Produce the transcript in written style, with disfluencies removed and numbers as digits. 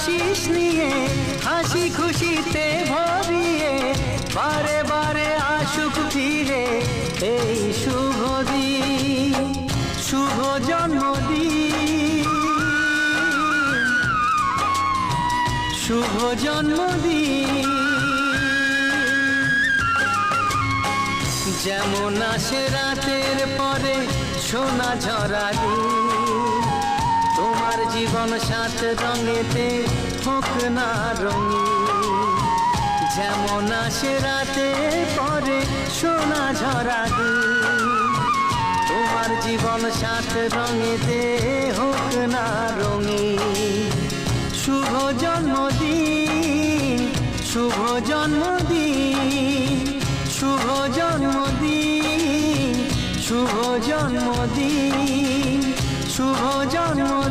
আশিস নিয়ে হাসি খুশিতে ভরিয়ে বারে বারে আসুক ফিরে এই শুভ দিন, শুভ জন্মদিন, শুভ জন্মদিন। যেমন আসে রাতের পরে সোনা ঝরা দিন, তোমার জীবন সাত রঙেতে হোক না রঙিন। যেমন আসে রাতের পরে সোনা ঝরা দিন, তোমার জীবন সাত রঙেতে হোক না রঙিন। শুভ জন্মদিন, শুভ জন্মদিন, শুভ জন্মদিন, শুভ জন্মদিন, শুভ জন্মদিন।